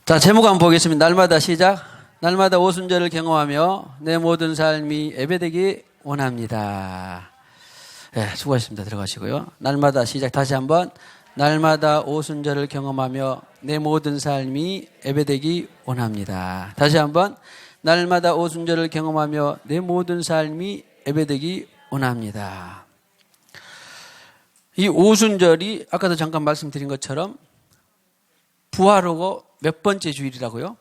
자, 제목 한번 보겠습니다. 날마다 시작. 날마다 오순절을 경험하며 내 모든 삶이 예배되기 원합니다. 네, 수고하셨습니다. 들어가시고요. 날마다 시작. 다시 한번. 날마다 오순절을 경험하며 내 모든 삶이 예배되기 원합니다. 다시 한번. 날마다 오순절을 경험하며 내 모든 삶이 예배되기 원합니다. 이 오순절이 아까도 잠깐 말씀드린 것처럼 부활하고 몇 번째 주일이라고요?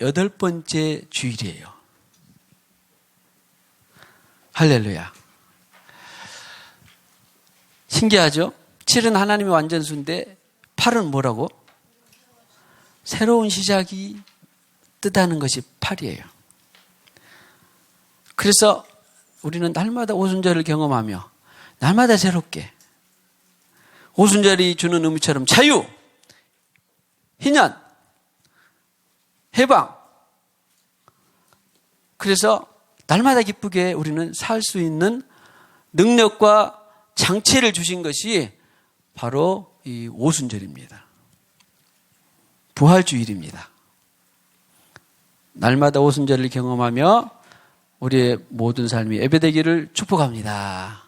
8번째 주일이에요. 할렐루야. 신기하죠? 7은 하나님의 완전수인데 8은 뭐라고? 새로운 시작이 뜻하는 것이 8이에요. 그래서 우리는 날마다 오순절을 경험하며 날마다 새롭게 오순절이 주는 의미처럼 자유, 희년, 해방. 그래서 날마다 기쁘게 우리는 살 수 있는 능력과 장치를 주신 것이 바로 이 오순절입니다. 부활주일입니다. 날마다 오순절을 경험하며 우리의 모든 삶이 예배되기를 축복합니다.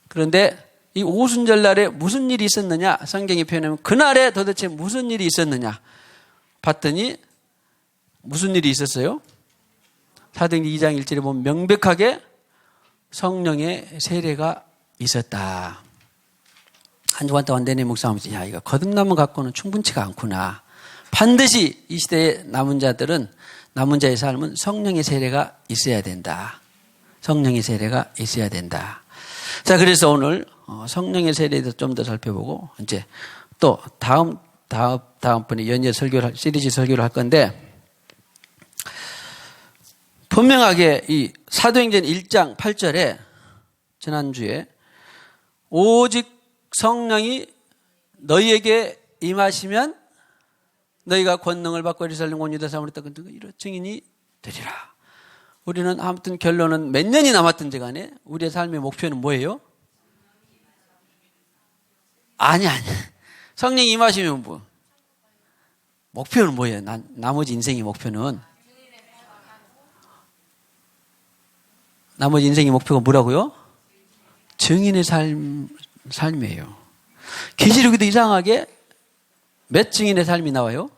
그런데 이 오순절 날에 무슨 일이 있었느냐? 성경이 표현하면 그날에 도대체 무슨 일이 있었느냐? 봤더니 무슨 일이 있었어요? 사도행전 2장 1절에 보면 명백하게 성령의 세례가 있었다. 한 주간 동안 내내 묵상하면서 야, 이거 거듭남을 갖고는 충분치가 않구나. 반드시 이 시대의 남은 자들은 남은 자의 삶은 성령의 세례가 있어야 된다. 성령의 세례가 있어야 된다. 자, 그래서 오늘 성령의 세례에 대해서 좀 더 살펴보고 이제 또 다음번에 연이어 설교를 시리즈 설교를 할 건데 분명하게 이 사도행전 1장 8절에 지난주에 오직 성령이 너희에게 임하시면 너희가 권능을 받고 예루살렘 온 유다 사마리아 땅 이런 증인이 되리라. 우리는 아무튼 결론은 몇 년이 남았든지 간에 우리의 삶의 목표는 뭐예요? 아니. 성령이 임하시면 뭐? 목표는 뭐예요? 나머지 인생의 목표는? 나머지 인생의 목표가 뭐라고요? 증인의 삶이에요. 계시록에도 이상하게 몇 증인의 삶이 나와요?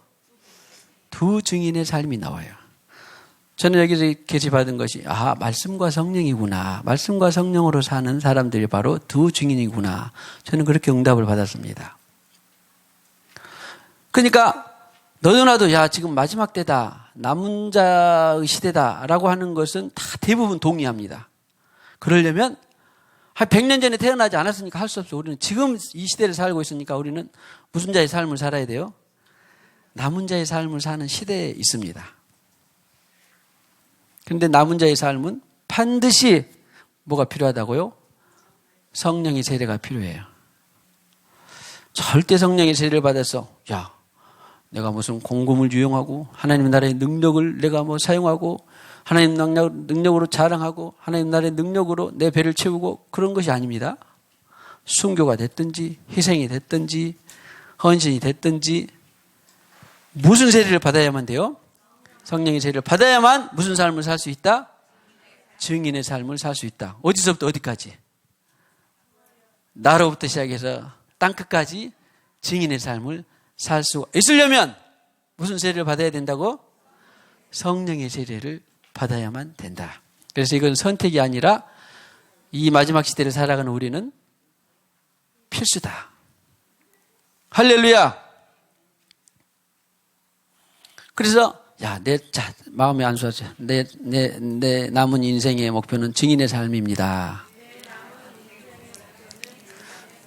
2 증인의 삶이 나와요. 저는 여기서 계시받은 것이 말씀과 성령이구나. 말씀과 성령으로 사는 사람들이 바로 2 증인이구나. 저는 그렇게 응답을 받았습니다. 그러니까 너도 나도 지금 마지막 때다. 남은 자의 시대다라고 하는 것은 다 대부분 동의합니다. 그러려면 한 100년 전에 태어나지 않았으니까 할 수 없어. 우리는 지금 이 시대를 살고 있으니까 우리는 무슨 자의 삶을 살아야 돼요? 남은 자의 삶을 사는 시대에 있습니다. 그런데 남은 자의 삶은 반드시 뭐가 필요하다고요? 성령의 세례가 필요해요. 절대 성령의 세례를 받아서 내가 무슨 공금을 유용하고 하나님 나라의 능력을 내가 사용하고 하나님 능력으로 자랑하고 하나님 나라의 능력으로 내 배를 채우고 그런 것이 아닙니다. 순교가 됐든지 희생이 됐든지 헌신이 됐든지 무슨 세례를 받아야만 돼요? 성령의 세례를 받아야만 무슨 삶을 살 수 있다? 증인의 삶을 살 수 있다. 어디서부터 어디까지? 나로부터 시작해서 땅끝까지 증인의 삶을 살 수 있으려면 무슨 세례를 받아야 된다고? 성령의 세례를 받아야만 된다. 그래서 이건 선택이 아니라 이 마지막 시대를 살아가는 우리는 필수다. 할렐루야. 그래서 마음에 안수하죠. 내 남은 인생의 목표는 증인의 삶입니다.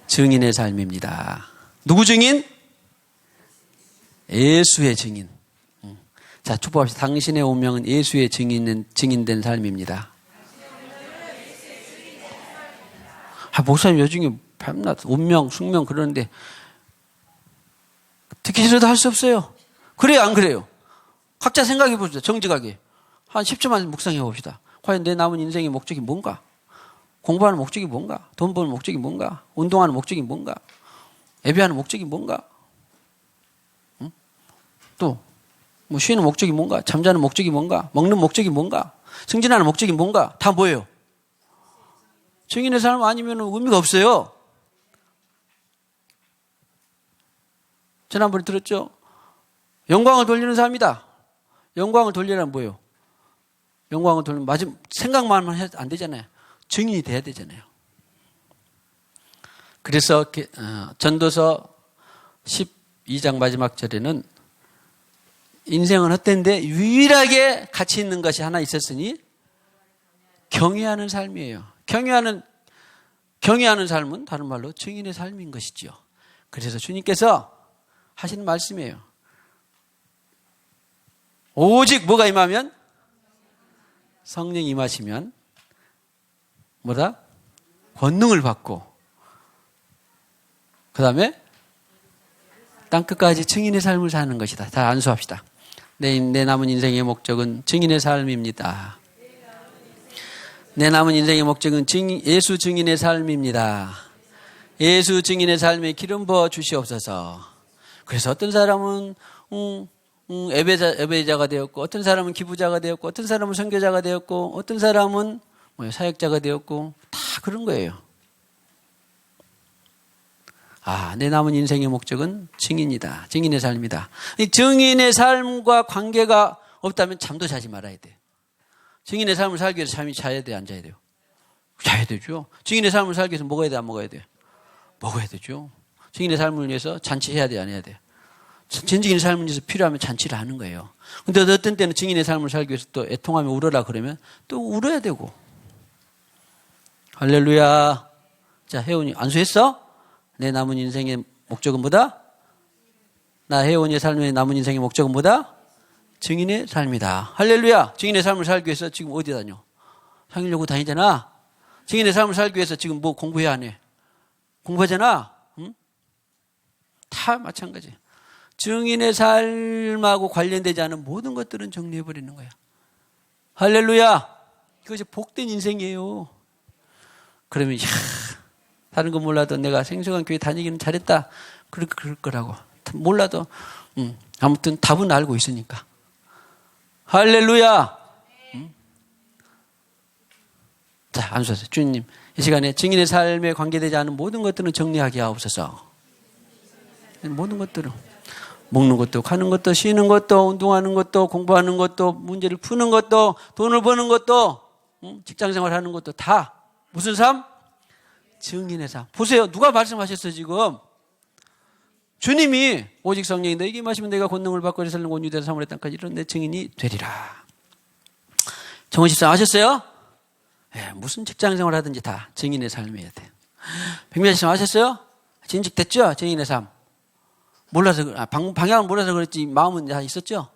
증인의 삶입니다. 누구 증인? 예수의 증인. 자, 축복합시다. 당신의 운명은 예수의 증인된 삶입니다. 목사님 요즘에 밤낮 운명, 숙명 그러는데 듣기 싫어도 할 수 없어요. 그래요, 안 그래요? 각자 생각해 봅시다. 정직하게. 한 10초만 묵상해 봅시다. 과연 내 남은 인생의 목적이 뭔가? 공부하는 목적이 뭔가? 돈 버는 목적이 뭔가? 운동하는 목적이 뭔가? 예배하는 목적이 뭔가? 응? 또 뭐 쉬는 목적이 뭔가, 잠자는 목적이 뭔가, 먹는 목적이 뭔가, 승진하는 목적이 뭔가, 다 뭐예요? 증인의 삶 아니면 의미가 없어요. 지난번에 들었죠? 영광을 돌리는 삶이다. 영광을 돌리려면 뭐예요? 영광을 돌리면 맞으면 생각만 해도 안 되잖아요. 증인이 돼야 되잖아요. 그래서 전도서 12장 마지막 절에는 인생은 헛된데 유일하게 가치 있는 것이 하나 있었으니 경외하는 삶이에요. 경외하는 삶은 다른 말로 증인의 삶인 것이죠. 그래서 주님께서 하시는 말씀이에요. 오직 뭐가 임하면? 성령이 임하시면 뭐다? 권능을 받고 그 다음에 땅끝까지 증인의 삶을 사는 것이다. 다 안수합시다. 내 남은 인생의 목적은 증인의 삶입니다. 내 남은 인생의 목적은 예수 증인의 삶입니다. 예수 증인의 삶에 기름 부어 주시옵소서. 그래서 어떤 사람은 예배자가 되었고, 어떤 사람은 기부자가 되었고, 어떤 사람은 선교자가 되었고, 어떤 사람은 사역자가 되었고, 다 그런 거예요. 내 남은 인생의 목적은 증인이다. 증인의 삶이다. 이 증인의 삶과 관계가 없다면 잠도 자지 말아야 돼. 증인의 삶을 살기 위해서 잠이 자야 돼, 안 자야 돼요? 자야 되죠. 증인의 삶을 살기 위해서 먹어야 돼, 안 먹어야 돼요? 먹어야 되죠. 증인의 삶을 위해서 잔치해야 돼, 안 해야 돼요? 진직인 삶을 위해서 필요하면 잔치를 하는 거예요. 근데 어떤 때는 증인의 삶을 살기 위해서 또 애통하며 울어라 그러면 또 울어야 되고. 할렐루야. 자, 혜원이 안수했어? 내 남은 인생의 목적은 뭐다? 나 혜원이의 삶의 남은 인생의 목적은 뭐다? 증인의 삶이다. 할렐루야. 증인의 삶을 살기 위해서 지금 어디 다녀? 상일여고 다니잖아. 증인의 삶을 살기 위해서 지금 뭐 공부해야 안 해? 공부하잖아. 응? 다 마찬가지. 증인의 삶하고 관련되지 않은 모든 것들은 정리해버리는 거야. 할렐루야. 그것이 복된 인생이에요. 그러면 다른 거 몰라도 내가 생소한 교회 다니기는 잘했다. 그럴 거라고. 몰라도 아무튼 답은 알고 있으니까. 할렐루야. 자, 안수하세요. 주님, 이 시간에 증인의 삶에 관계되지 않은 모든 것들은 정리하게 하옵소서. 모든 것들은 먹는 것도, 가는 것도, 쉬는 것도, 운동하는 것도, 공부하는 것도, 문제를 푸는 것도, 돈을 버는 것도, 직장생활하는 것도 다 무슨 삶? 증인의 삶. 보세요. 누가 말씀하셨어요 지금? 주님이 오직 성령이 너에게 임하시면 내가 권능을 받고 예루살렘 온 유대와 사마리아 땅까지 이런 내 증인이 되리라. 정원 집사 아셨어요? 무슨 직장생활 하든지 다 증인의 삶이어야 돼. 백미아 집사 아셨어요? 진직됐죠? 증인의 삶. 몰라서, 방향을 몰라서 그랬지 마음은 다 있었죠?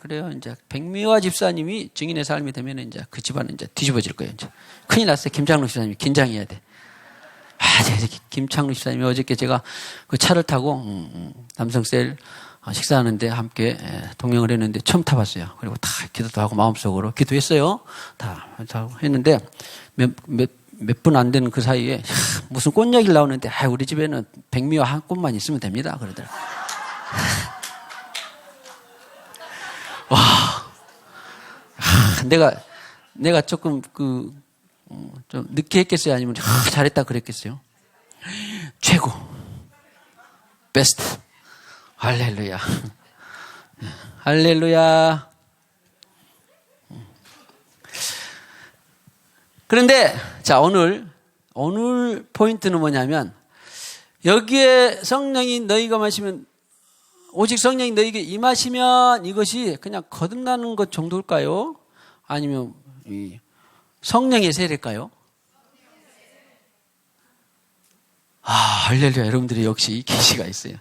그래요. 이제 백미화 집사님이 증인의 삶이 되면 이제 그 집안은 이제 뒤집어질 거예요. 이제 큰일 났어요. 김창록 집사님이 긴장해야 돼. 김창록 집사님이 어저께 제가 그 차를 타고 남성셀 식사하는데 함께 동행을 했는데 처음 타봤어요. 그리고 다 기도도 하고 마음속으로 기도했어요. 다 했는데 몇 분 안 되는 그 사이에 무슨 꽃 이야기를 나오는데 우리 집에는 백미화 한 꽃만 있으면 됩니다. 그러더라고요. 와, 내가 조금 좀 늦게 했겠어요? 아니면 잘했다 그랬겠어요? 최고. 베스트. 할렐루야. 할렐루야. 그런데, 자, 오늘 포인트는 뭐냐면, 여기에 성령이 너희가 마시면, 오직 성령이 너희에게 임하시면 이것이 그냥 거듭나는 것 정도일까요? 아니면, 성령의 세례일까요? 할렐루야. 여러분들이 역시 이 계시가 있어요.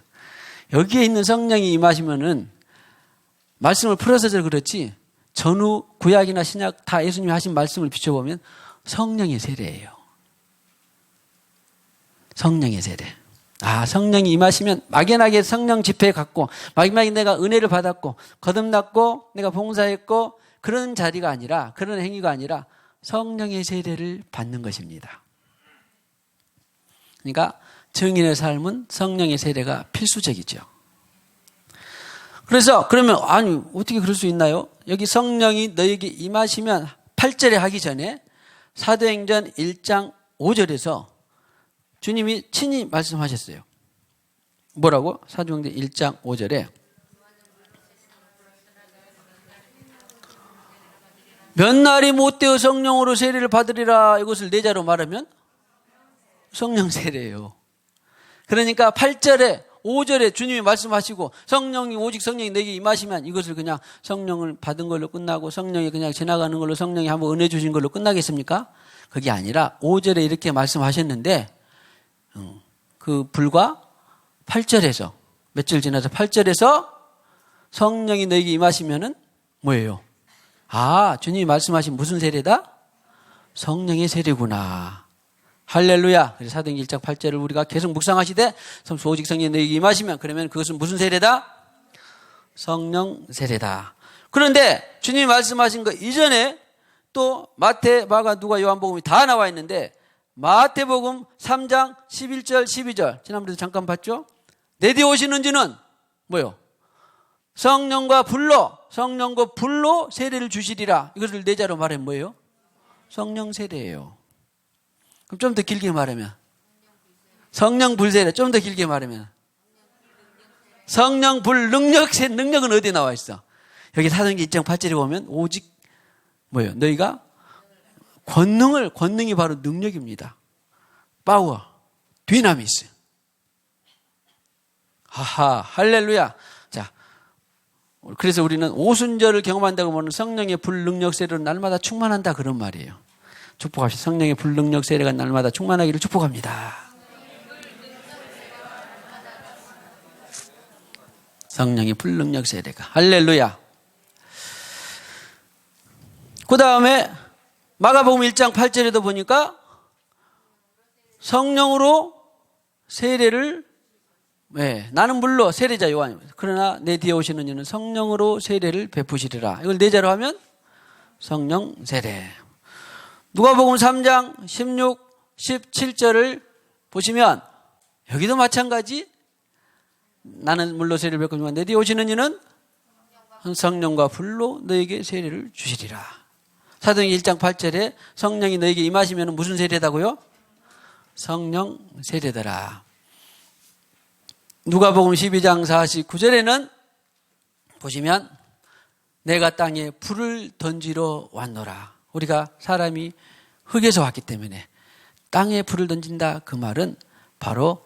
여기에 있는 성령이 임하시면은 말씀을 풀어서 그렇지 전후 구약이나 신약 다 예수님이 하신 말씀을 비춰보면 성령의 세례예요. 성령의 세례. 성령이 임하시면 막연하게 성령 집회에 갔고 막연하게 내가 은혜를 받았고 거듭났고 내가 봉사했고 그런 자리가 아니라 그런 행위가 아니라 성령의 세례를 받는 것입니다. 그러니까 증인의 삶은 성령의 세례가 필수적이죠. 그래서 그러면 아니 어떻게 그럴 수 있나요? 여기 성령이 너에게 임하시면 8절에 하기 전에 사도행전 1장 5절에서 주님이 친히 말씀하셨어요. 뭐라고? 사도행전 1장 5절에 몇 날이 못되어 성령으로 세례를 받으리라. 이것을 내자로 말하면 성령 세례예요. 그러니까 8절에 5절에 주님이 말씀하시고 성령이 오직 성령이 내게 임하시면 이것을 그냥 성령을 받은 걸로 끝나고 성령이 그냥 지나가는 걸로 성령이 한번 은혜 주신 걸로 끝나겠습니까? 그게 아니라 5절에 이렇게 말씀하셨는데 그 불과 8절에서 며칠 지나서 8절에서 성령이 너에게 임하시면은 뭐예요? 아, 주님이 말씀하신 무슨 세례다? 성령의 세례구나. 할렐루야. 그래서 사도행전 1장 8절을 우리가 계속 묵상하시되 오직 성령이 너에게 임하시면 그러면 그것은 무슨 세례다? 성령 세례다. 그런데 주님이 말씀하신 거 이전에 또 마태, 마가, 누가, 요한복음이 다 나와 있는데 마태복음 3장 11절 12절 지난번에도 잠깐 봤죠? 내 뒤에 오시는 주는 뭐요? 성령과 불로 세례를 주시리라. 이것을 내자로 말하면 뭐예요? 성령 세례예요. 그럼 좀 더 길게 말하면 성령 불세례. 좀 더 길게 말하면 성령 불능력. 능력은 어디에 나와 있어? 여기 사도행전 1장 8절에 보면 오직 뭐예요? 너희가 권능이 바로 능력입니다. 파워, 디나미스. 하하, 할렐루야. 자, 그래서 우리는 오순절을 경험한다고 보면 성령의 불능력 세례로 날마다 충만한다 그런 말이에요. 축복합시다. 성령의 불능력 세례가 날마다 충만하기를 축복합니다. 성령의 불능력 세례가. 할렐루야. 그 다음에 마가복음 1장 8절에도 보니까 성령으로 세례를 나는 물로 세례자 요한입니다. 그러나 내 뒤에 오시는 이는 성령으로 세례를 베푸시리라. 이걸 내자로 하면 성령 세례. 누가복음 3장 16, 17절을 보시면 여기도 마찬가지 나는 물로 세례를 베푸지만 내 뒤에 오시는 이는 성령과 불로 너에게 세례를 주시리라. 사도행전 1장 8절에 성령이 너에게 임하시면 무슨 세례다고요? 성령 세례더라. 누가복음 12장 49절에는 보시면 내가 땅에 불을 던지러 왔노라. 우리가 사람이 흙에서 왔기 때문에 땅에 불을 던진다. 그 말은 바로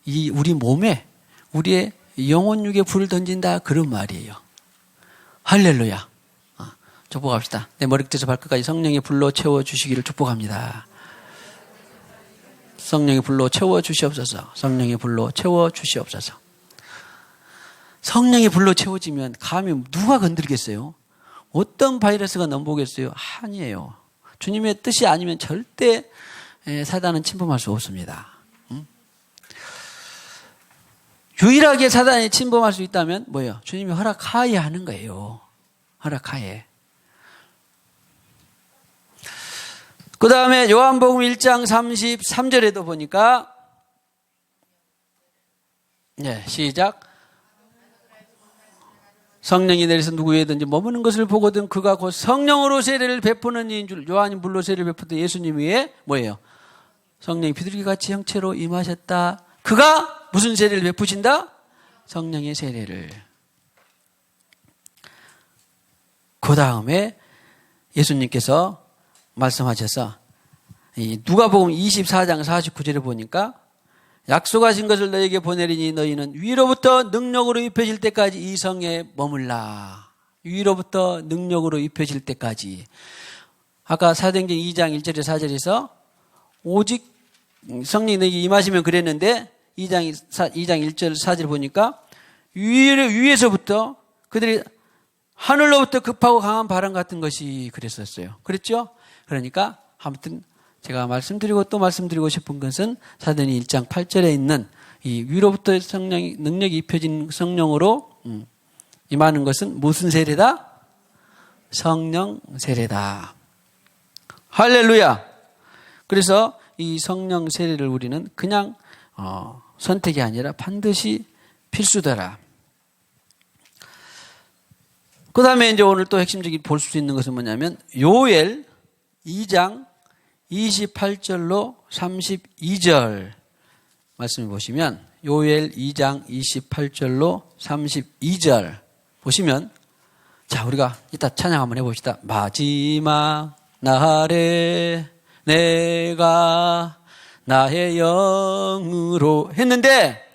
이 우리 몸에 우리의 영혼육에 불을 던진다. 그런 말이에요. 할렐루야. 축복합시다. 내 머리끝에서 발끝까지 성령의 불로 채워주시기를 축복합니다. 성령의 불로 채워주시옵소서. 성령의 불로 채워주시옵소서. 성령의 불로 채워지면 감히 누가 건드리겠어요? 어떤 바이러스가 넘보겠어요? 아니에요. 주님의 뜻이 아니면 절대 사단은 침범할 수 없습니다. 유일하게 사단이 침범할 수 있다면 뭐예요? 주님이 허락하에 하는 거예요. 허락하에. 그 다음에 요한복음 1장 33절에도 보니까 시작. 성령이 내려서 누구 위에든지 머무는 것을 보거든 그가 곧 성령으로 세례를 베푸는 이인 줄. 요한이 물로 세례를 베푸던 예수님 위에 뭐예요? 성령이 비둘기같이 형체로 임하셨다. 그가 무슨 세례를 베푸신다? 성령의 세례를. 그 다음에 예수님께서 말씀하셔서 누가복음 24장 49절에 보니까 약속하신 것을 너에게 보내리니 너희는 위로부터 능력으로 입혀질 때까지 이 성에 머물라. 위로부터 능력으로 입혀질 때까지. 아까 사도행전 2장 1절에 4절에서 오직 성령이 너에게 임하시면 그랬는데 2장 1절 4절 보니까 위에서부터 그들이 하늘로부터 급하고 강한 바람 같은 것이 그랬었어요. 그랬죠? 그러니까 아무튼 제가 말씀드리고 또 말씀드리고 싶은 것은 사도행전 1장 8절에 있는 이 위로부터 성령이 능력이 입혀진 성령으로 임하는 것은 무슨 세례다? 성령 세례다. 할렐루야. 그래서 이 성령 세례를 우리는 그냥 선택이 아니라 반드시 필수더라. 그 다음에 이제 오늘 또 핵심적인 볼 수 있는 것은 뭐냐면 요엘 2장 28절로 32절 말씀을 보시면 요엘 2장 28절로 32절 보시면 자 우리가 이따 찬양 한번 해봅시다. 마지막 날에 내가 나의 영으로 했는데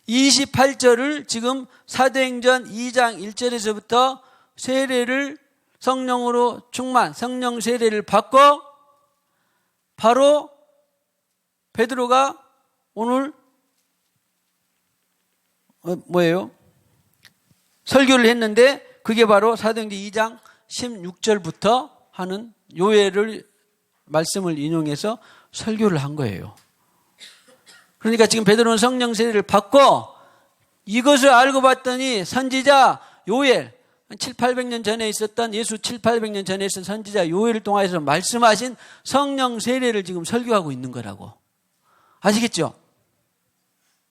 28절을 지금 사도행전 2장 1절에서부터 세례를 성령으로 충만, 성령 세례를 받고 바로 베드로가 오늘 뭐예요? 설교를 했는데 그게 바로 사도행전 2장 16절부터 하는 요엘을 말씀을 인용해서 설교를 한 거예요. 그러니까 지금 베드로는 성령 세례를 받고 이것을 알고 봤더니 선지자 요엘 700~800년 전에 있었던 예수 700~800년 전에 있었던 선지자 요엘을 통해서 말씀하신 성령 세례를 지금 설교하고 있는 거라고. 아시겠죠?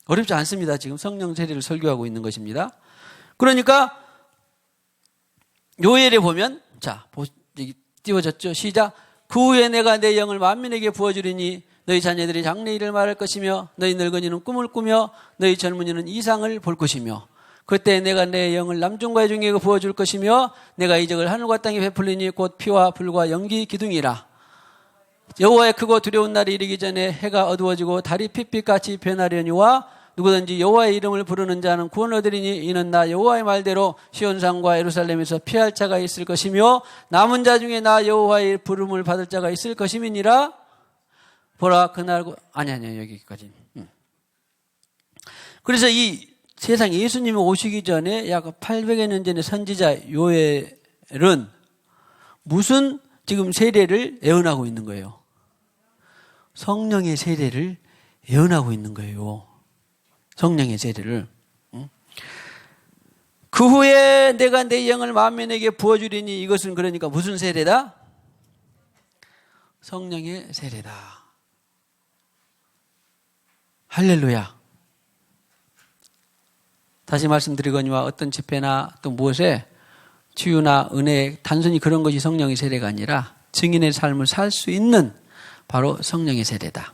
어렵지 않습니다. 지금 성령 세례를 설교하고 있는 것입니다. 그러니까 요엘에 보면 자 띄워졌죠. 시작. 그 후에 내가 내 영을 만민에게 부어주리니 너희 자녀들이 장래 일을 말할 것이며 너희 늙은이는 꿈을 꾸며 너희 젊은이는 이상을 볼 것이며 그때 내가 내 영을 남중과 여중에게 부어줄 것이며 내가 이적을 하늘과 땅에 베풀리니 곧 피와 불과 연기 기둥이라. 여호와의 크고 두려운 날이 이르기 전에 해가 어두워지고 달이 핏빛같이 변하려니와 누구든지 여호와의 이름을 부르는 자는 구원 얻으리니 이는 나 여호와의 말대로 시온산과 예루살렘에서 피할 자가 있을 것이며 남은 자 중에 나 여호와의 부름을 받을 자가 있을 것임이니라. 보라 그날 아니 여기까지. 그래서 이 세상 예수님이 오시기 전에 약 800여 년 전에 선지자 요엘은 무슨 지금 세례를 예언하고 있는 거예요? 성령의 세례를 예언하고 있는 거예요. 성령의 세례를. 그 후에 내가 내 영을 만민에게 부어주리니 이것은 그러니까 무슨 세례다? 성령의 세례다. 할렐루야. 다시 말씀드리거니와 어떤 집회나 또 무엇에 치유나 은혜 단순히 그런 것이 성령의 세례가 아니라 증인의 삶을 살 수 있는 바로 성령의 세례다.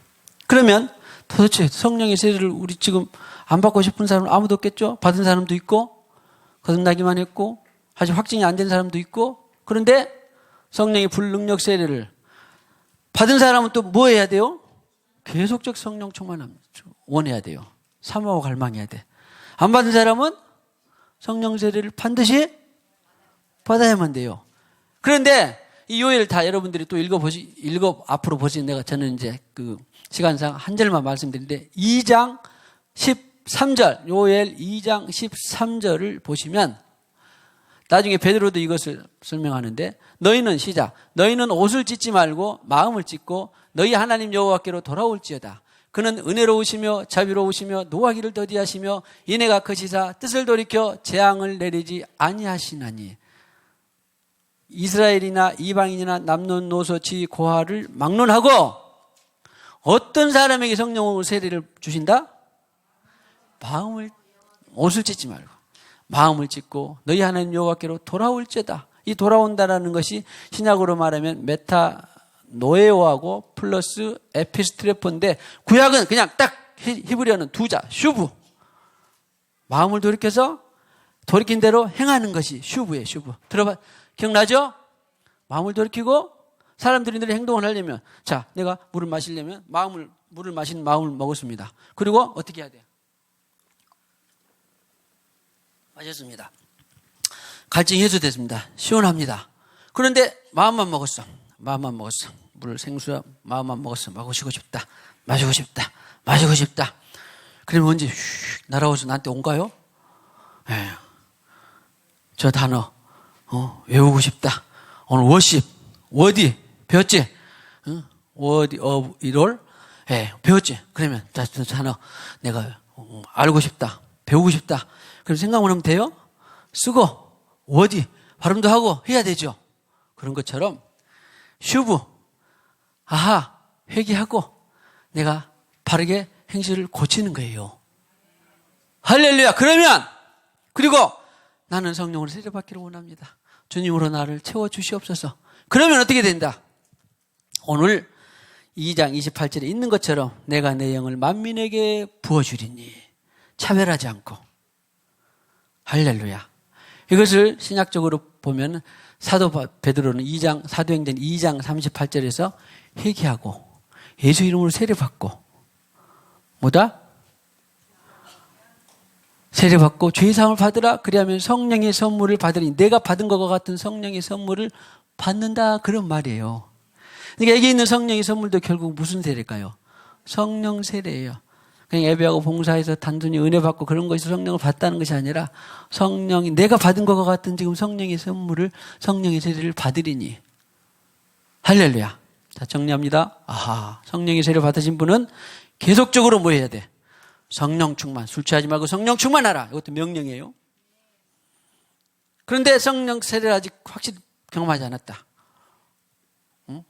그러면 도대체 성령의 세례를 우리 지금 안 받고 싶은 사람은 아무도 없겠죠? 받은 사람도 있고 거듭나기만 했고 아직 확증이 안 된 사람도 있고 그런데 성령의 불능력 세례를 받은 사람은 또 뭐 해야 돼요? 계속적 성령 충만함 원해야 돼요. 사모하고 갈망해야 돼. 안 받은 사람은 성령 세례를 반드시 받아야만 돼요. 그런데 이 요엘 다 여러분들이 또 앞으로 보시 내가 저는 이제 그 시간상 한 절만 말씀드리는데 2장 13절 요엘 2장 13절을 보시면 나중에 베드로도 이것을 설명하는데 너희는 시작 너희는 옷을 찢지 말고 마음을 찢고 너희 하나님 여호와께로 돌아올지어다. 그는 은혜로우시며 자비로우시며 노하기를 더디하시며 인애가 크시사 뜻을 돌이켜 재앙을 내리지 아니하시나니 이스라엘이나 이방인이나 남론노소 지 고하를 막론하고 어떤 사람에게 성령 세례를 주신다? 옷을 찢지 말고 마음을 찢고 너희 하나님 여호와께로 돌아올지어다. 이 돌아온다라는 것이 신약으로 말하면 메타노에오하고 플러스 에피스트레포인데 구약은 그냥 딱 히브리어는 두자 슈브 마음을 돌이켜서 돌이킨 대로 행하는 것이 슈브예요. 슈브 기억나죠? 마음을 돌이키고 사람들이 늘 행동을 하려면 자 내가 물을 마시려면 물을 마시는 마음을 먹었습니다. 그리고 어떻게 해야 돼요? 마셨습니다. 갈증이 해소됐습니다. 시원합니다. 그런데 마음만 먹었어. 물을 생수야 마음만 먹었어. 마시고 싶다. 그러면 언제 날아와서 나한테 온가요? 네. 저 단어 외우고 싶다. 오늘 워십 워디 배웠지? 워디 of it all? 네, 배웠지? 그러면 저 단어 내가 알고 싶다. 배우고 싶다. 그럼 생각만 하면 돼요? 쓰고 워디 발음도 하고 해야 되죠. 그런 것처럼 슈브 아하 회개하고 내가 바르게 행실을 고치는 거예요. 할렐루야. 그러면 그리고 나는 성령으로 세례받기를 원합니다. 주님으로 나를 채워주시옵소서. 그러면 어떻게 된다? 오늘 2장 28절에 있는 것처럼 내가 내 영을 만민에게 부어주리니 차별하지 않고. 할렐루야. 이것을 신약적으로 보면 사도 베드로는 사도행전 2장 38절에서 회개하고 예수 이름으로 세례받고 뭐다? 세례받고 죄사함을 받으라. 그리하면 성령의 선물을 받으니 내가 받은 것과 같은 성령의 선물을 받는다. 그런 말이에요. 그러니까 여기 있는 성령의 선물도 결국 무슨 세례일까요? 성령 세례예요. 그냥 예배하고 봉사해서 단순히 은혜 받고 그런 것이 성령을 받다는 것이 아니라 성령이 내가 받은 것과 같은 지금 성령의 선물을 성령의 세례를 받으리니. 할렐루야. 자, 정리합니다. 아하, 성령의 세례 받으신 분은 계속적으로 뭐 해야 돼? 성령 충만. 술 취하지 말고 성령 충만하라. 이것도 명령이에요. 그런데 성령 세례를 아직 확실히 경험하지 않았다. 응?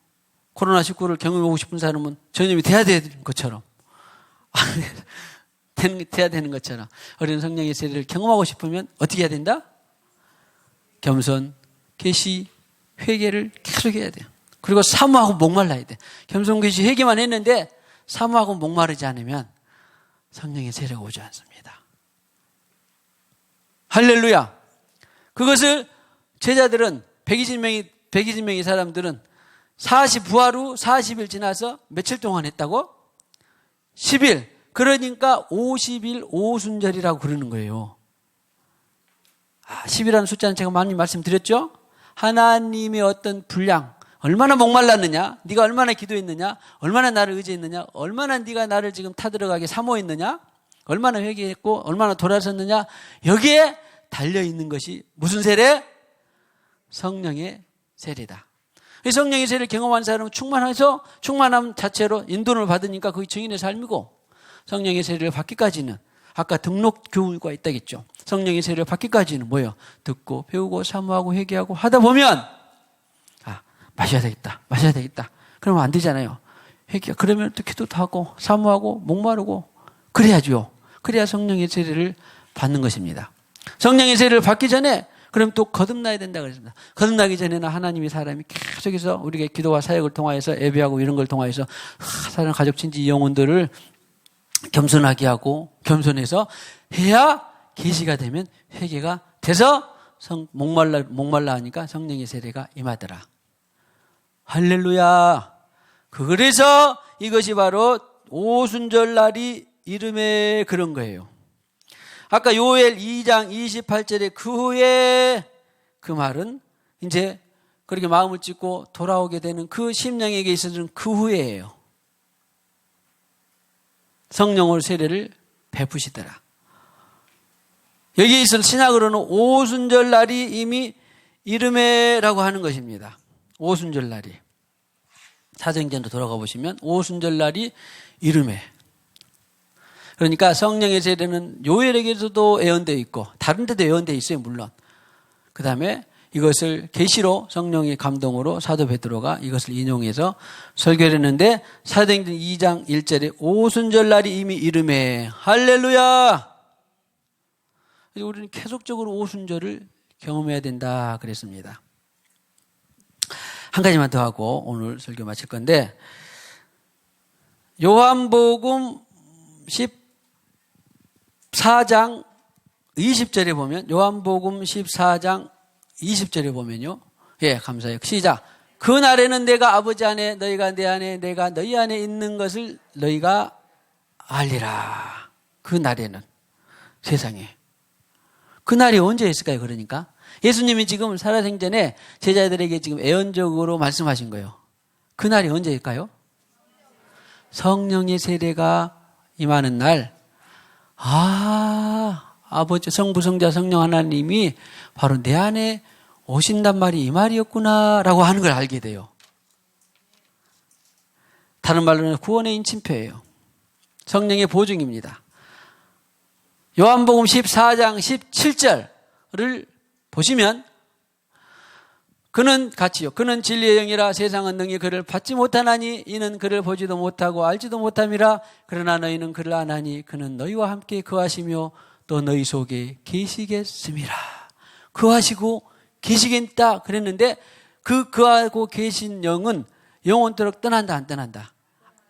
코로나19를 경험하고 싶은 사람은 전염이 돼야 되는 것처럼 돼야 되는 것처럼 어린 성령의 세례를 경험하고 싶으면 어떻게 해야 된다? 겸손, 계시, 회개를 계속 해야 돼요. 그리고 사모하고 목말라야 돼. 겸손, 계시, 회개만 했는데 사모하고 목마르지 않으면 성령의 세례가 오지 않습니다. 할렐루야. 그것을 제자들은 120명의 사람들은 부활 후 40일 지나서 며칠 동안 했다고? 10일. 그러니까 50일 오순절이라고 그러는 거예요. 10이라는 숫자는 제가 많이 말씀드렸죠? 하나님의 어떤 분량, 얼마나 목말랐느냐, 네가 얼마나 기도했느냐, 얼마나 나를 의지했느냐, 얼마나 네가 나를 지금 타들어가게 사모했느냐, 얼마나 회개했고 얼마나 돌아섰느냐, 여기에 달려있는 것이 무슨 세례? 성령의 세례다. 성령의 세례를 경험한 사람은 충만해서 충만함 자체로 인도를 받으니까 그게 증인의 삶이고, 성령의 세례를 받기까지는 아까 등록 교육과 있다겠죠. 성령의 세례를 받기까지는 뭐예요? 듣고 배우고 사모하고 회개하고 하다 보면 마셔야 되겠다. 그러면 안 되잖아요. 회개. 그러면 또 기도도 하고 사모하고 목마르고 그래야죠. 그래야 성령의 세례를 받는 것입니다. 성령의 세례를 받기 전에 그럼 또 거듭나야 된다고 그랬습니다. 거듭나기 전에는 하나님의 사람이 계속해서 우리가 기도와 사역을 통하여서 예배하고 이런 걸 통하여서 사람 가족 친지 영혼들을 겸손하게 하고 겸손해서 해야 계시가 되면 회개가 돼서 목말라 하니까 성령의 세례가 임하더라. 할렐루야. 그래서 이것이 바로 오순절 날이 이름에 그런 거예요. 아까 요엘 2장 28절에 그 후에 그 말은 이제 그렇게 마음을 찢고 돌아오게 되는 그 심령에게 있어서는 그 후에예요. 성령으로 세례를 베푸시더라. 여기에 있어서 신약으로는 오순절 날이 이미 이름에라고 하는 것입니다. 오순절 날이. 사도행전으로 돌아가 보시면 오순절 날이 이름에. 그러니까 성령의 세례는 요엘에게서도 예언되어 있고 다른 데도 예언되어 있어요, 물론. 그 다음에 이것을 계시로 성령의 감동으로 사도 베드로가 이것을 인용해서 설교를 했는데 사도행전 2장 1절에 오순절 날이 이미 이름에. 할렐루야. 우리는 계속적으로 오순절을 경험해야 된다 그랬습니다. 한 가지만 더 하고 오늘 설교 마칠 건데, 요한복음 14장 20절에 보면, 요한복음 14장 20절에 보면요. 예, 감사해요. 시작. 그날에는 내가 아버지 안에, 너희가 내 안에, 내가 너희 안에 있는 것을 너희가 알리라. 그 날에는 세상에. 그 날이 언제 있을까요? 그러니까 예수님이 지금 살아생전에 제자들에게 지금 예언적으로 말씀하신 거예요. 그 날이 언제일까요? 성령의 세례가 임하는 날. 아버지, 성부, 성자, 성령 하나님이 바로 내 안에 오신단 말이 이 말이었구나 라고 하는 걸 알게 돼요. 다른 말로는 구원의 인침표예요. 성령의 보증입니다. 요한복음 14장 17절을 보시면, 그는 같이요. 그는 진리의 영이라 세상은 능히 그를 받지 못하나니 이는 그를 보지도 못하고 알지도 못함이라. 그러나 너희는 그를 아나니 그는 너희와 함께 거하시며 또 너희 속에 계시겠음이라. 거하시고 계시겠다 그랬는데 그 거하고 계신 영은 영원토록 떠난다 안 떠난다?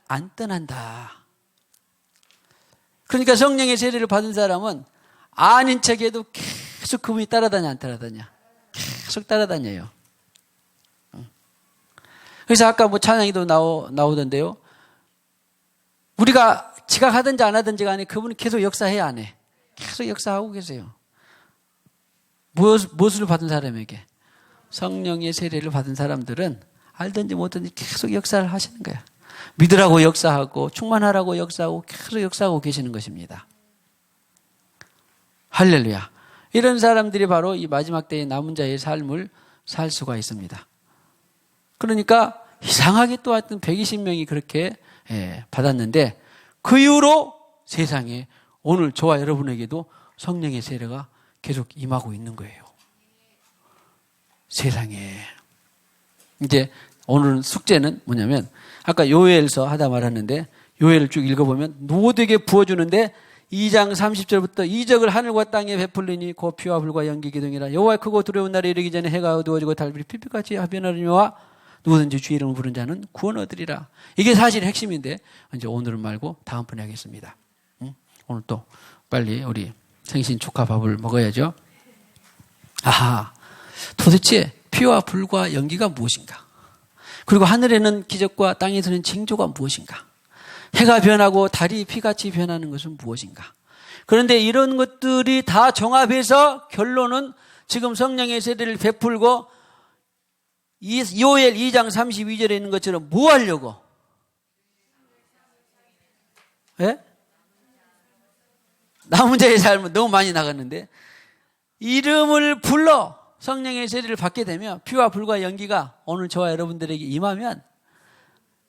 안 떠난다. 그러니까 성령의 세례를 받은 사람은 아닌 척해도 계속 그분이 따라다녀 안 따라다녀? 계속 따라다녀요. 그래서 아까 뭐 찬양이도 나오던데요. 우리가 지각하든지 안 하든지 간에 그분은 계속 역사해야 안 해. 계속 역사하고 계세요. 무엇을 받은 사람에게? 성령의 세례를 받은 사람들은 알든지 못든지 계속 역사를 하시는 거야. 믿으라고 역사하고 충만하라고 역사하고 계속 역사하고 계시는 것입니다. 할렐루야. 이런 사람들이 바로 이 마지막 때의 남은 자의 삶을 살 수가 있습니다. 그러니까 이상하게 또 하여튼 120명이 그렇게 받았는데 그 이후로 세상에 오늘 저와 여러분에게도 성령의 세례가 계속 임하고 있는 거예요. 세상에. 이제 오늘 숙제는 뭐냐면 아까 요엘서 하다 말았는데 요엘을 쭉 읽어보면 모두에게 부어주는데 2장 30절부터 이적을 하늘과 땅에 베풀리니 곧 피와 불과 연기 기둥이라 여호와의 크고 두려운 날이 이르기 전에 해가 어두워지고 달빛이 핏빛같이 변하리니와 누구든지 주의 이름을 부른 자는 구원 얻으리라. 이게 사실 핵심인데 이제 오늘은 말고 다음번에 하겠습니다. 오늘 또 빨리 우리 생신 축하 밥을 먹어야죠. 아하, 도대체 피와 불과 연기가 무엇인가? 그리고 하늘에는 기적과 땅에서는 징조가 무엇인가? 해가 변하고 달이 피같이 변하는 것은 무엇인가? 그런데 이런 것들이 다 종합해서 결론은 지금 성령의 세례를 베풀고 요엘 2장 32절에 있는 것처럼 뭐 하려고? 예? 남은 자의 삶은 너무 많이 나갔는데 이름을 불러 성령의 세례를 받게 되면 피와 불과 연기가 오늘 저와 여러분들에게 임하면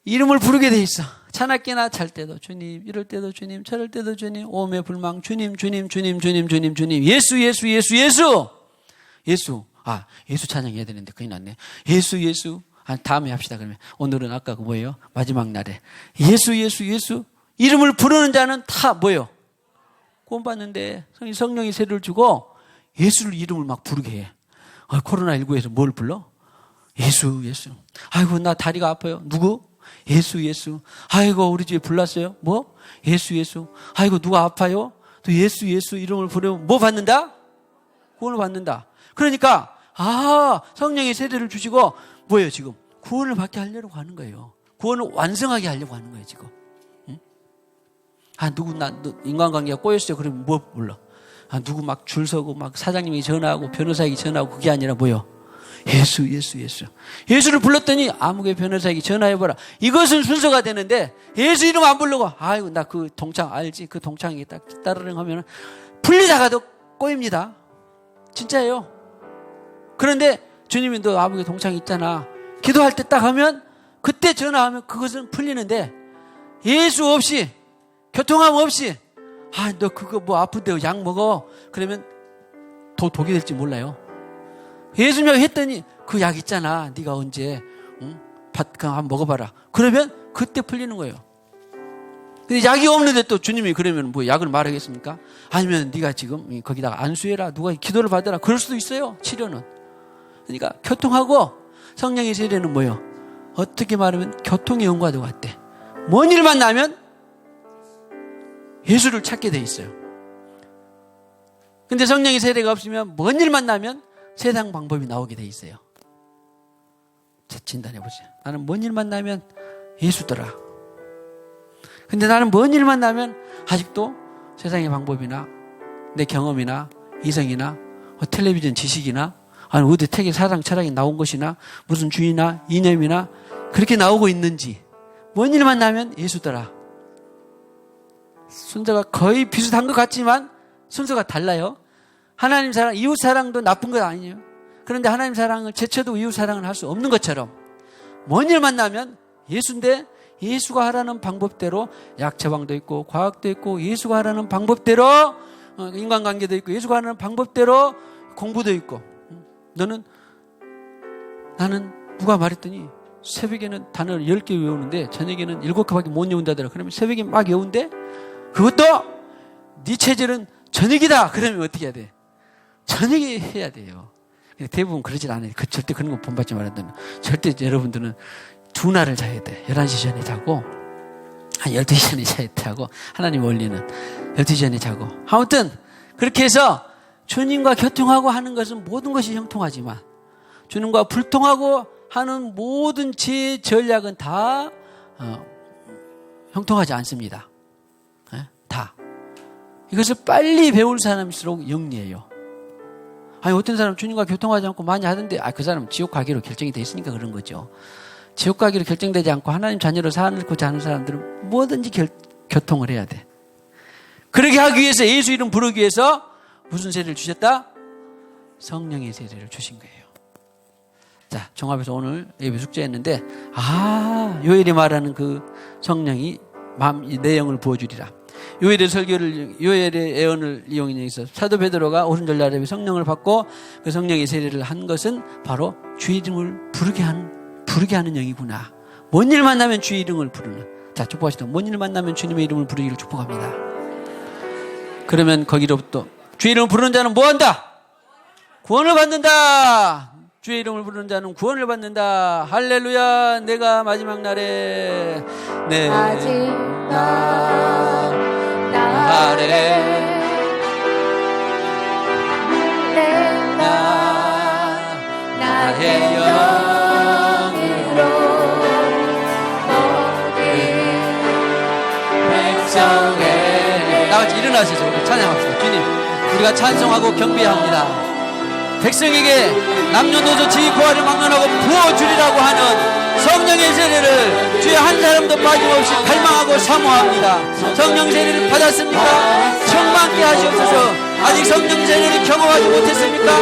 이름을 부르게 돼 있어. 차낮게나 잘 때도 주님, 이럴 때도 주님, 저럴 때도 주님, 오매 불망 주님, 주님, 주님, 주님, 주님, 주님, 예수, 예수, 예수, 예수, 예수. 아, 예수 찬양해야 되는데 큰일 났네. 예수, 예수. 아, 다음에 합시다. 그러면 오늘은 아까 그 뭐예요? 마지막 날에 예수, 예수, 예수. 이름을 부르는 자는 다 뭐예요? 구원받는데 성령이 세례를 주고 예수를 이름을 막 부르게 해. 코로나19에서 뭘 불러? 예수, 예수. 아이고, 나 다리가 아파요. 누구? 예수, 예수. 아이고, 우리 집에 불났어요. 뭐? 예수, 예수. 아이고, 누가 아파요? 또 예수, 예수 이름을 부르면 뭐 받는다? 구원을 받는다. 그러니까, 성령의 세례를 주시고, 뭐예요, 지금? 구원을 받게 하려고 하는 거예요. 구원을 완성하게 하려고 하는 거예요, 지금. 응? 인간관계가 꼬였어요. 그러면 뭐 불러? 누구 막 줄 서고 막 사장님이 전화하고 변호사에게 전화하고 그게 아니라 뭐요? 예수, 예수, 예수. 예수를 불렀더니 아무개 변호사에게 전화해보라. 이것은 순서가 되는데 예수 이름 안 부르고 아이고 나 그 동창 알지? 그 동창이 딱 따르릉 하면 풀리다가도 꼬입니다. 진짜예요. 그런데 주님이 너 아무개 동창 있잖아. 기도할 때 딱 하면 그때 전화하면 그것은 풀리는데 예수 없이 교통함 없이 너 그거 뭐 아픈데 약 먹어. 그러면 독이 될지 몰라요. 예수님이 했더니 그 약 있잖아. 네가 언제 그냥 한번 먹어봐라. 그러면 그때 풀리는 거예요. 근데 약이 없는데 또 주님이 그러면 뭐 약을 말하겠습니까? 아니면 네가 지금 거기다가 안수해라. 누가 기도를 받아라. 그럴 수도 있어요. 치료는. 그러니까 교통하고 성령의 세례는 뭐예요? 어떻게 말하면 교통의 연과도 같대. 뭔 일만 나면 예수를 찾게 돼 있어요. 근데 성령의 세례가 없으면 뭔 일만 나면 세상 방법이 나오게 돼 있어요. 진단해보세요. 나는 뭔 일만 나면 예수더라. 근데 나는 뭔 일만 나면 아직도 세상의 방법이나 내 경험이나 이성이나 텔레비전 지식이나 아니 어디 책에 사상 철학이 나온 것이나 무슨 주의나 이념이나 그렇게 나오고 있는지 뭔 일만 나면 예수더라. 순서가 거의 비슷한 것 같지만 순서가 달라요. 하나님 사랑, 이웃 사랑도 나쁜 것 아니에요. 그런데 하나님 사랑을 제쳐도 이웃 사랑을 할 수 없는 것처럼 뭔 일만 나면 예수인데 예수가 하라는 방법대로 약 처방도 있고 과학도 있고 예수가 하라는 방법대로 인간관계도 있고 예수가 하라는 방법대로 공부도 있고 나는 누가 말했더니 새벽에는 단어를 10개 외우는데 저녁에는 7개밖에 못 외운다더라. 그러면 새벽에 막 외운데 그것도 네 체질은 저녁이다. 그러면 어떻게 해야 돼? 저녁에 해야 돼요. 대부분 그러질 않아요. 절대 그런 거 본받지 말아야 되는. 절대 여러분들은 두 날을 자야 돼. 11시 전에 자고 한 12시 전에 자야 되고 하나님 원리는 12시 전에 자고. 아무튼 그렇게 해서 주님과 교통하고 하는 것은 모든 것이 형통하지만 주님과 불통하고 하는 모든 제 전략은 다 형통하지 않습니다. 다. 이것을 빨리 배울 사람일수록 영리해요. 아니 어떤 사람 주님과 교통하지 않고 많이 하던데 그 사람은 지옥 가기로 결정이 돼 있으니까 그런 거죠. 지옥 가기로 결정되지 않고 하나님 자녀로 살고자 하는 사람들은 뭐든지 교통을 해야 돼. 그렇게 하기 위해서 예수 이름 부르기 위해서 무슨 세례를 주셨다? 성령의 세례를 주신 거예요. 자, 종합해서 오늘 예배 숙제했는데 요엘이 말하는 그 성령이 내용을 부어주리라. 요엘의 예언을 이용해서 사도 베드로가 오순절 날에 성령을 받고 그 성령의 세례를 한 것은 바로 주의 이름을 부르게 하는 영이구나. 뭔 일 만나면 주의 이름을 부르는. 자, 축복하시다. 뭔 일 만나면 주님의 이름을 부르기를 축복합니다. 그러면 거기로부터 주의 이름을 부르는 자는 뭐한다? 구원을 받는다. 주의 이름을 부르는 자는 구원을 받는다. 할렐루야. 내가 마지막 날에 나의 영으로 백성에 나같이 일어나셔서 우리 찬양합시다. 주님, 우리가 찬송하고 경배합니다. 백성에게 남녀노소 지위 고하를 막론하고 부어주리라고 하는 성령의 세례를 주의 한 사람도 빠짐없이 갈망하고 사모합니다. 성령 세례를 받았습니까? 충만케 하시옵소서. 아직 성령 세례를 경험하지 못했습니까?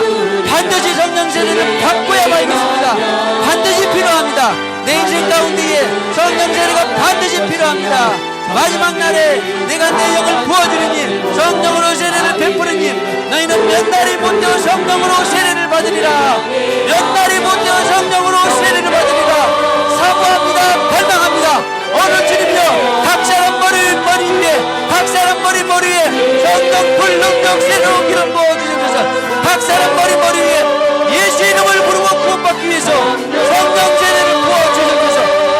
반드시 성령 세례를 받고야 말겠습니다. 반드시 필요합니다. 내 인생 가운데에 성령 세례가 반드시 필요합니다. 마지막 날에 내가 내 영을 부어주리니 성령으로 세례를 베푸리니 너희는 몇 날이 못되어 성령으로 세례를 받으리라. 몇 날이 못되어 성령으로 세례를 받으리라. 사모합니다. 발망합니다. 오늘 주님이여 각 사람 머리 위에 각 사람 머리 위에 성령 불능력 세례로 기름 부어주셔서 각 사람 머리 위에 예수 이름을 부르고 구원받기 위해서 성령 세례를 부어주셔서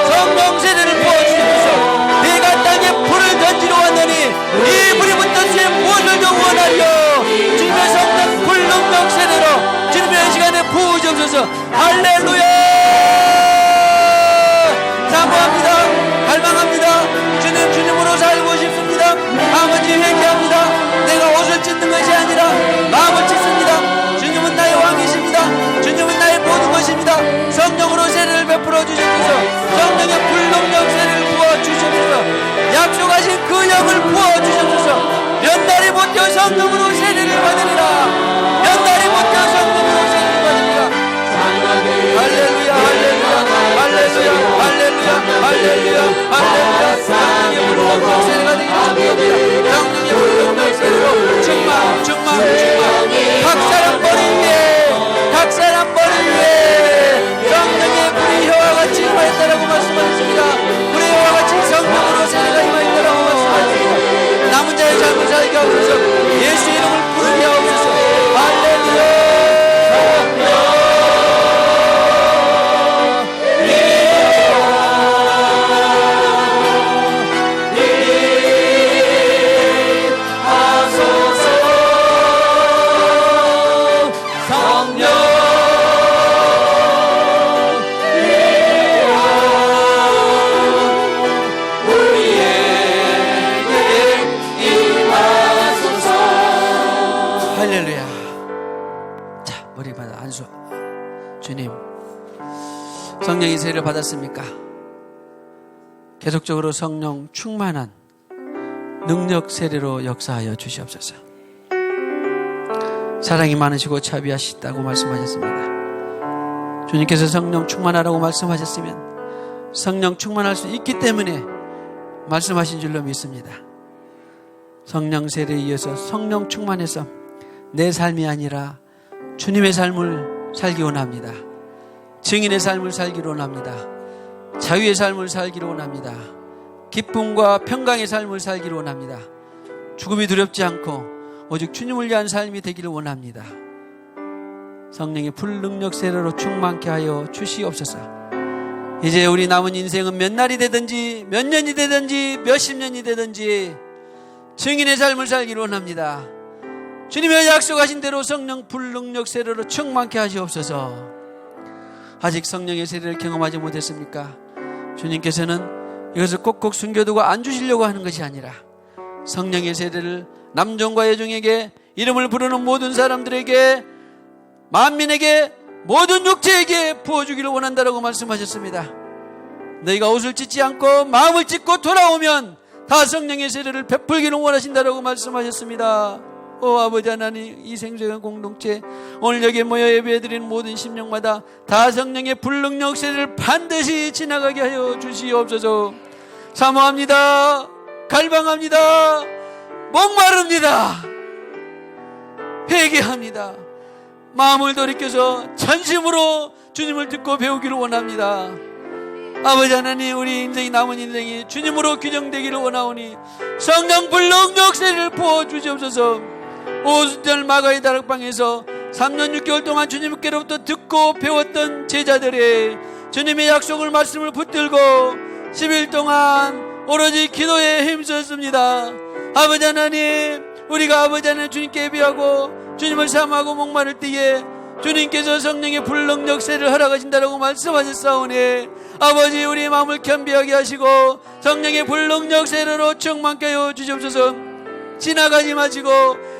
성령 세례를 부어주셔서 내가 땅에 불을 던지러 왔느니 이 불이 붙던 새 무엇을 더 원하리요. 주님의 성령 불능력 세례로 주님의 시간에 부어주셔서 할렐루야. 사모합니다. 갈망합니다. 주님 주님으로 살고 싶습니다. 아버지 회개합니다. 내가 옷을 찢는 것이 아니라 마음을 찢습니다. 주님은 나의 왕이십니다. 주님은 나의 모든 것입니다. 성령으로 세례를 베풀어 주셔서 성령의 불능력 세례를 부어 주셔서 약속하신 그 영을 부어 주셔서 몇 날이 못되어 성령으로 세례를 받으리라. 몇 날이 못되어 성령으로 세례를 받으리라. 할렐루야 할렐루야 할렐루야 할렐루야 할렐루야 할렐루야. 성령의 불능력 세례가 되기를 축복합니다. 성령의 불능력 세례로 충만 각 사람 머리 위에 성령의 불이 혀와 같이 임하였다라고 말씀하셨습니다. 불의 혀와 같이 성령으로 세례가 임하였다라고 말씀하셨습니다. 남은 자의 삶을 살게 하옵소서. 예수 이름을 부르게 하옵소서. 할렐루야. 주님, 성령의 세례를 받았습니까? 계속적으로 성령 충만한 능력 세례로 역사하여 주시옵소서. 사랑이 많으시고 자비하시다고 말씀하셨습니다. 주님께서 성령 충만하라고 말씀하셨으면 성령 충만할 수 있기 때문에 말씀하신 줄로 믿습니다. 성령 세례에 이어서 성령 충만해서 내 삶이 아니라 주님의 삶을 살기 원합니다. 증인의 삶을 살기로 원합니다. 자유의 삶을 살기로 원합니다. 기쁨과 평강의 삶을 살기로 원합니다. 죽음이 두렵지 않고 오직 주님을 위한 삶이 되기를 원합니다. 성령의 불능력 세례로 충만케 하여 주시옵소서. 이제 우리 남은 인생은 몇 날이 되든지 몇 년이 되든지 몇십 년이 되든지 증인의 삶을 살기를 원합니다. 주님의 약속하신 대로 성령 불능력 세례로 충만케 하시옵소서. 아직 성령의 세례를 경험하지 못했습니까? 주님께서는 이것을 꼭꼭 숨겨두고 안 주시려고 하는 것이 아니라 성령의 세례를 남종과 여종에게, 이름을 부르는 모든 사람들에게, 만민에게, 모든 육체에게 부어주기를 원한다라고 말씀하셨습니다. 너희가 옷을 찢지 않고 마음을 찢고 돌아오면 다 성령의 세례를 베풀기를 원하신다라고 말씀하셨습니다. 오 아버지 하나님, 이 생생한 공동체 오늘 여기에 모여 예배해드리는 모든 심령마다 다 성령의 불능력 세례를 반드시 지나가게 하여 주시옵소서. 사모합니다. 갈망합니다. 목마릅니다. 회개합니다. 마음을 돌이켜서 전심으로 주님을 듣고 배우기를 원합니다. 아버지 하나님, 우리 인생이, 남은 인생이 주님으로 규정되기를 원하오니 성령 불능력 세례를 부어주시옵소서. 오순절 마가의 다락방에서 3년 6개월 동안 주님께로부터 듣고 배웠던 제자들의 주님의 약속을, 말씀을 붙들고 10일 동안 오로지 기도에 힘썼습니다. 아버지 하나님, 우리가 아버지 하나님 주님께 예배하고 주님을 사모하고 목마를 때에 주님께서 성령의 불능력 세례를 허락하신다라고 말씀하셨사오니 아버지, 우리의 마음을 겸비하게 하시고 성령의 불능력 세례로 충만케 하여 주시옵소서. 지나가지 마시고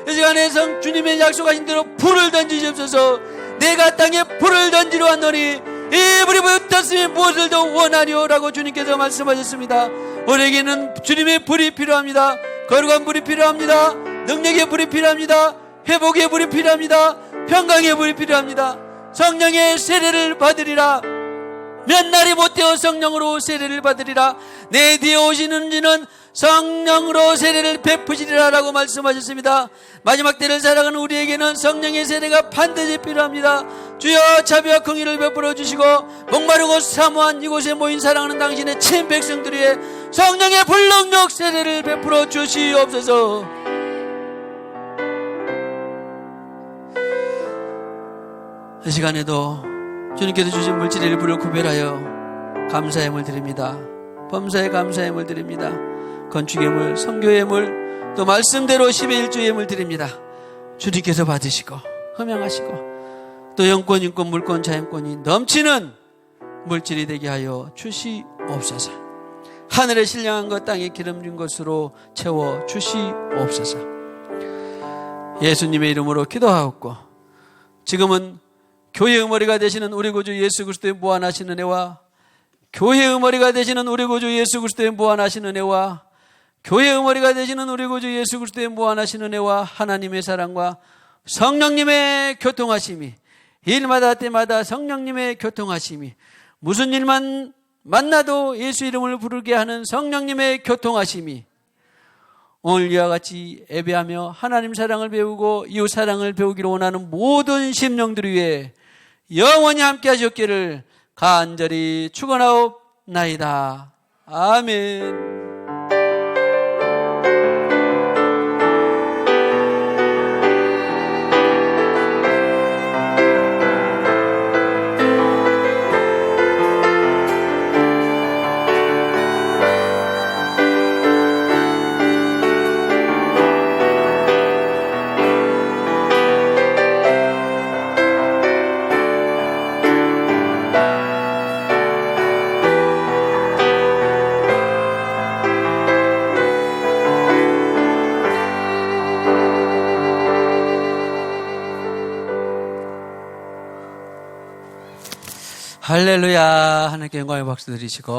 이 시간에 주님의 약속하신 대로 불을 던지시옵소서. 내가 땅에 불을 던지러 왔노니 이 불이 붙었으니 무엇을 더 원하리오라고 주님께서 말씀하셨습니다. 우리에게는 주님의 불이 필요합니다. 거룩한 불이 필요합니다. 능력의 불이 필요합니다. 회복의 불이 필요합니다. 평강의 불이 필요합니다. 성령의 세례를 받으리라. 몇 날이 못되어 성령으로 세례를 받으리라. 내 뒤에 오시는 이는 성령으로 세례를 베푸시리라 라고 말씀하셨습니다. 마지막 때를 살아가는 우리에게는 성령의 세례가 반드시 필요합니다. 주여 자비와 긍휼을 베풀어 주시고 목마르고 사모한 이곳에 모인 사랑하는 당신의 친 백성들 위해 성령의 불능력 세례를 베풀어 주시옵소서. 이 시간에도 주님께서 주신 물질의 일부를 구별하여 감사의 힘을 드립니다. 범사에 감사의 힘을 드립니다. 건축의 물, 선교의 물, 또 말씀대로 10의 1주의 힘을 드립니다. 주님께서 받으시고 흠양하시고 또 영권, 인권, 물권, 자연권이 넘치는 물질이 되게 하여 주시옵소서. 하늘에 신령한 것, 땅에 기름진 것으로 채워 주시옵소서. 예수님의 이름으로 기도하옵고 지금은 교회의 머리가 되시는 우리 구주 예수 그리스도의 무한하신 은혜와 교회의 머리가 되시는 우리 구주 예수 그리스도의 무한하신 은혜와 교회의 머리가 되시는 우리 구주 예수 그리스도의 무한하신 은혜와 하나님의 사랑과 성령님의 교통하심이, 일마다 때마다 성령님의 교통하심이, 무슨 일만 만나도 예수 이름을 부르게 하는 성령님의 교통하심이 오늘 이와 같이 예배하며 하나님 사랑을 배우고 이웃 사랑을 배우기를 원하는 모든 심령들 위해 영원히 함께 하셨기를 간절히 축원하옵나이다. 아멘. 할렐루야. 하나님께 영광의 박수 드리시고